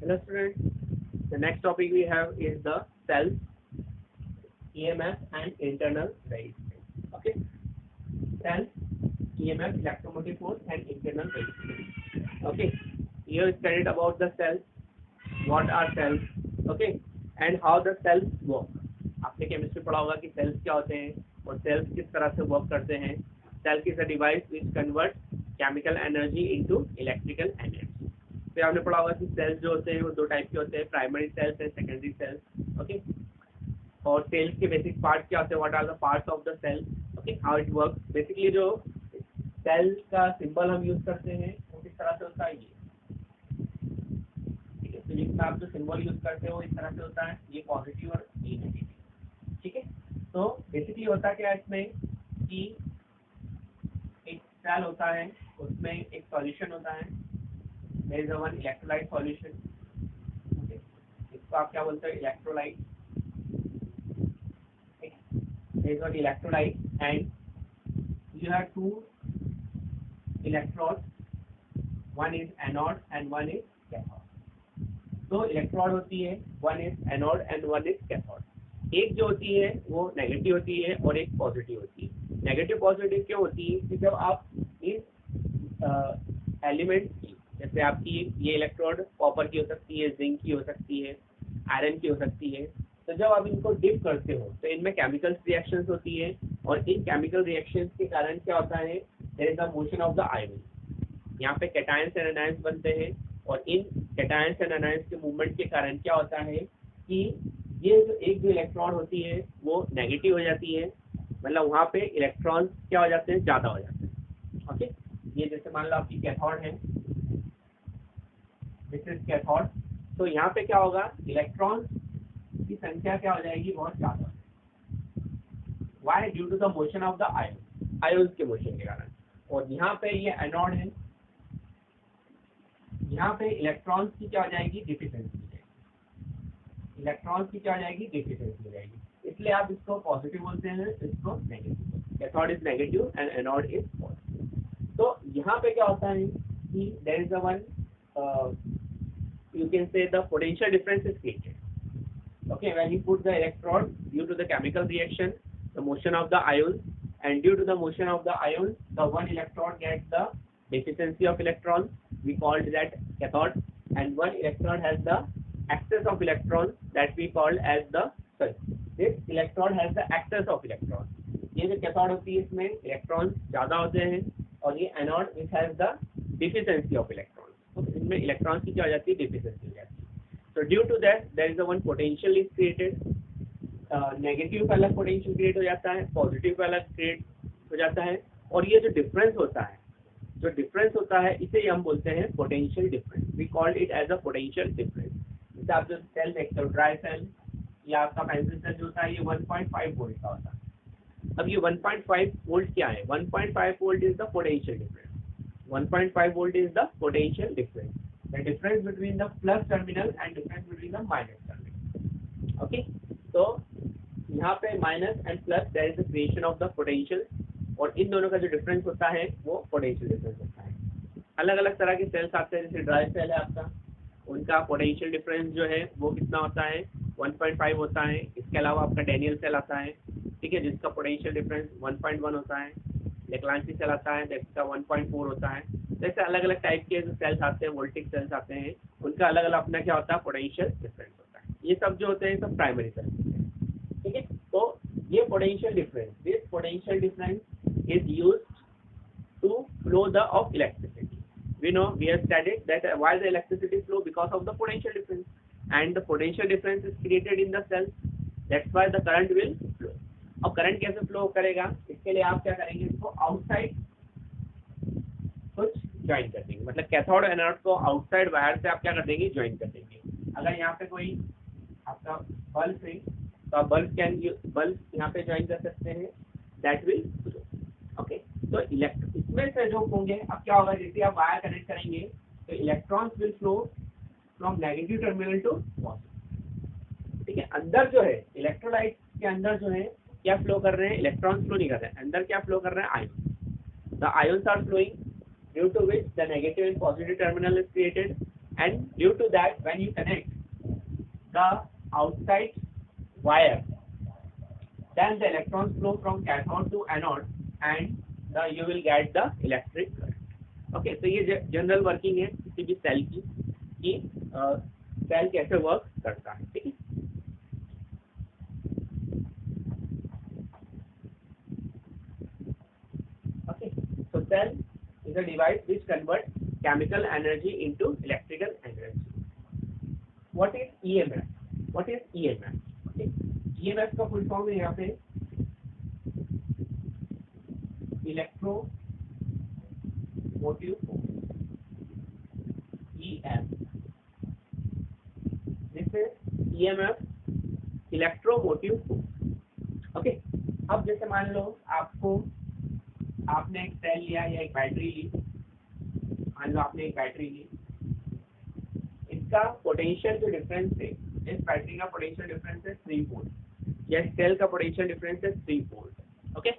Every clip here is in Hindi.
Hello students, the next topic we have is the cells, EMF and internal resistance. Okay, cells, EMF, electromotive force and internal resistance. Okay, here studied about the cells, what are cells, okay, and how the cells work. आपने केमिस्ट्री पढ़ा होगा कि सेल्स क्या होते हैं और सेल्स किस तरह से वर्क करते हैं. Cell is a device which convert chemical energy into electrical energy. फिर आपने पढ़ा होगा कि सेल्स जो होते हैं वो दो टाइप के होते हैं, primary cells and secondary cells. Okay, और सेल्स के बेसिक पार्ट क्या होते हैं, what are the parts of the cell, okay, how it work. Basically जो सेल का सिंबल हम यूज करते हैं वो किस तरह से होता है, ये ठीक है. फिजिक्स में आप जो सिंबल यूज करते हो इस तरह से होता है, ये पॉजिटिव और ये नेगेटिव. ठीक है, तो बेसिकली होता क्या है इसमें कि एक सेल होता है, उसमें एक सॉल्यूशन होता है, there is one electrolyte solution. Okay, इसको आप क्या बोलते हैं, electrolyte. There is one electrolyte and you have two electrode, one is anode and one is cathode. तो इलेक्ट्रोड होती है, one is anode and one is cathode. एक जो होती है वो नेगेटिव होती है और एक पॉजिटिव होती है. नेगेटिव पॉजिटिव क्यों होती है कि जब आप इस एलिमेंट की, जैसे आपकी ये इलेक्ट्रोड कॉपर की हो सकती है, जिंक की हो सकती है, आयरन की हो सकती है, तो जब आप इनको डिप करते हो तो इनमें केमिकल रिएक्शंस होती है और इन केमिकल रिएक्शंस के कारण क्या होता है, there is the motion of the ion. यहाँ पे कैटायंस एंड एनायंस बनते हैं और इन कैटायंस एंड एनायंस के मूवमेंट के कारण क्या होता है कि ये जो एक जो इलेक्ट्रॉन होती है वो नेगेटिव हो जाती है, मतलब वहाँ पे इलेक्ट्रॉन क्या हो जाते हैं, ज़्यादा हो जाते हैं. ओके, ये जैसे मान लो आपकी कैथोड है, दिस इज कैथोड. तो यहाँ पे क्या होगा, इलेक्ट्रॉन की संख्या क्या हो जाएगी, बहुत ज़्यादा. Why, due to the motion of the ion, ion के मोशन के कारण. और यहाँ पे ये एनोड है, यहाँ पे इलेक्ट्रॉन्स की क्या हो जाएगी, डिफिशिएंसी. इलेक्ट्रॉन्स की क्या हो जाएगी, डिफिशिएंसी हो जाएगी. इसलिए आप इसको पॉजिटिव बोलते हैं, इसको negative. Cathode is negative and anode is positive. तो यहाँ पे क्या होता है कि there is a one, you can say the potential difference is created. Okay, when you put the electrode, due to the chemical reaction, the motion of the ions, and due to the motion of the ions, the one electron gets the deficiency of electrons. We called that cathode, and one electron has the excess of electrons that we called as the, sorry, this electron has the excess of electrons. ये जो cathode होती है इसमें इलेक्ट्रॉन ज़्यादा होते हैं और ये anode which has the deficiency of electrons. तो इनमें इलेक्ट्रॉन की क्या हो जाती है, डिफिशिएंसी हो जाती है. तो due to that there is a one potential is created. Negative का अलग पोटेंशियल क्रिएट हो जाता है, पॉजिटिव का अलग क्रिएट हो जाता है. और ये जो डिफरेंस होता है, जो डिफरेंस होता है इसे ही हम बोलते हैं potential difference. We called it as a potential difference. जैसे आप जो सेल देखते हो, ड्राई सेल या आपका पेंसिल सेल जो होता है, ये 1.5 वोल्ट का होता है. अब ये 1.5 वोल्ट क्या है, 1.5 volt is the potential difference. 1.5 volt is the potential difference, the difference between the plus terminal and difference between the minus terminal. Okay, so यहाँ पे minus and plus there is the creation of the potential, और इन दोनों का जो difference होता है वो potential difference होता है. अलग अलग तरह के cells आते हैं, जैसे dry cell है आपका, उनका potential difference जो है वो कितना होता है, 1.5 होता है. इसके अलावा आपका Daniell cell आता है, ठीक है, जिसका potential difference 1.1 होता है. लेक्लांची सेल आता है, जिसका 1.4 होता है. जैसे अलग अलग टाइप के जो सेल्स आते हैं, वोल्टिक सेल्स आते हैं, उनका अलग अलग अपना क्या होता है, पोटेंशियल डिफरेंस होता है. ये सब जो होते हैं सब प्राइमरी सेल्स होते हैं. ठीक है, तो ये potential difference, this potential difference is used to flow the of electricity. We know, we have studied that why the electricity flow, because of the potential difference, and the potential difference is created in the cell, that's why the current will flow. अब करंट कैसे फ्लो करेगा, इसके लिए आप क्या करेंगे, इसको आउटसाइड कुछ ज्वाइन कर देंगे. मतलब कैथोड एनोड को आउटसाइड वायर से आप क्या कर देंगे, ज्वाइन कर देंगे. अगर यहाँ पे कोई आपका बल्ब है तो आप बल्ब यहाँ पे ज्वाइन कर सकते हैं, दैट विल फ्लो. ओके, तो इसमें से जो होंगे, अब क्या होगा, जैसे आप वायर कनेक्ट करेंगे तो electrons will flow from negative terminal to positive. ठीक है, अंदर जो है इलेक्ट्रोलाइट के अंदर जो है क्या फ्लो कर रहे हैं, इलेक्ट्रॉन्स फ्लो नहीं कर रहे हैं, अंदर क्या फ्लो कर रहे हैं, ion. The ions are flowing, due to which the negative and positive terminal is created. and due to that when you connect the outside wire, then the electrons flow from cathode to anode and you will get the electric current. Okay, तो ये जनरल वर्किंग है किसी भी सेल की कि सेल कैसे वर्क करता है. ठीक है. Okay, so cell is a device which converts chemical energy into electrical energy. What is EMF? What is EMF? Okay. EMF का फुल फॉर्म है यहाँ पे electromotive force, EM. This is EMF, electromotive force. Okay, अब जैसे मान लो आपने एक सेल लिया या एक बैटरी ली. मान लो आपने एक बैटरी ली, इसका पोटेंशियल जो डिफरेंस है, इस बैटरी का पोटेंशियल डिफरेंस है 3 वोल्ट, या सेल का पोटेंशियल डिफरेंस है 3 वोल्ट. ओके,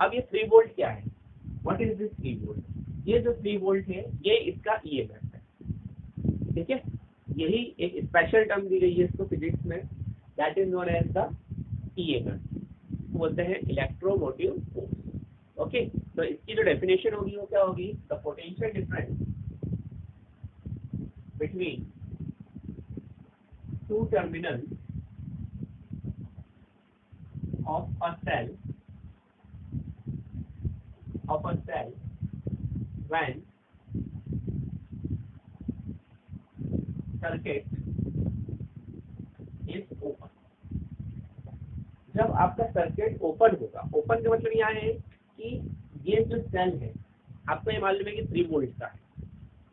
अब ये 3 वोल्ट क्या है? What is this 3 volt? ये जो 3 वोल्ट है ये इसका EMF है. ठीक है, यही एक स्पेशल टर्म दी गई है इसको फिजिक्स में, that is known as the EMF, बोलते हैं इलेक्ट्रोमोटिव फोर्स. ओके, तो इसकी जो डेफिनेशन होगी वो क्या होगी? The potential difference between two terminal of a cell when circuit is open. जब आपका सर्किट ओपन होगा, ओपन का मतलब यहाँ है कि ये जो सेल है आपको ये मालूम है कि 3 वोल्ट का है.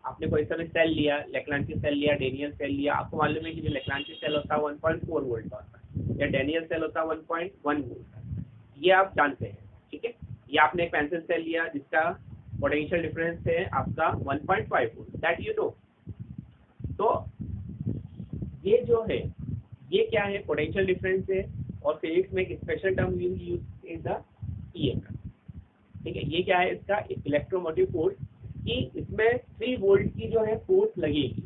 आपने कोई सा भी सेल लिया, लेक्लांची सेल लिया, डेनियल सेल लिया, आपको मालूम है कि जो लेक्लांची सेल होता है 1.4 वोल्ट का होता है या डेनियल सेल होता है 1.1 वोल्ट का. ये आप जानते हैं. ठीक है, या आपने एक पेंसिल सेल लिया जिसका पोटेंशियल डिफरेंस है आपका 1.5 वोल्ट, दैट यू नो. तो ये जो है ये क्या है? पोटेंशियल डिफरेंस है, और फिजिक्स में एक special term use is the EMF. ठीक है, ये क्या है? इसका इलेक्ट्रोमोटिव फोर्स, कि इसमें 3 वोल्ट की जो है फोर्स लगेगी.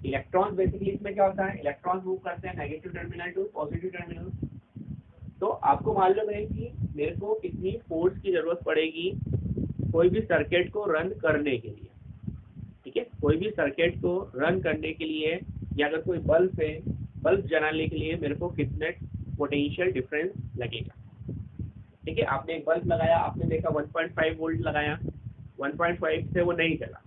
इलेक्ट्रॉन बेसिकली इसमें क्या होता है? इलेक्ट्रॉन मूव करते हैं negative terminal to positive terminal. तो आपको मालूम है कि मेरे को कितनी फोर्स की जरूरत पड़ेगी कोई भी सर्किट को रन करने के लिए. ठीक है, कोई भी सर्किट को रन करने के लिए, या अगर कोई बल्ब है, बल्ब जलाने के लिए मेरे को कितने पोटेंशियल डिफरेंस लगेगा. ठीक है, आपने एक बल्ब लगाया, आपने देखा 1.5 वोल्ट लगाया, 1.5 से वो नहीं चला.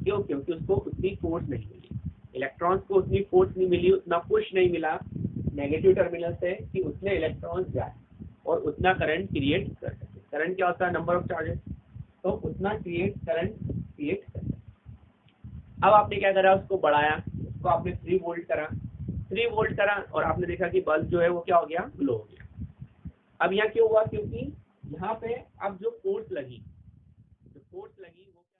क्यों? क्योंकि उसको उतनी फोर्स नहीं मिली, इलेक्ट्रॉन्स को उतनी फोर्स नहीं मिली, उतना पुश नहीं मिला नेगेटिव टर्मिनल से कि उसमें इलेक्ट्रॉन्स जाए और उतना करंट क्रिएट कर सके. करंट क्या होता है? Number of charges. तो उतना करंट क्रिएट कर सके. अब आपने क्या करा? उसको बढ़ाया, उसको आपने 3 वोल्ट करा और आपने देखा कि बल्ब जो है वो क्या हो गया? ग्लो हो गया. अब यहाँ क्यों हुआ? क्योंकि यहाँ पे अब जो फोर्स लगी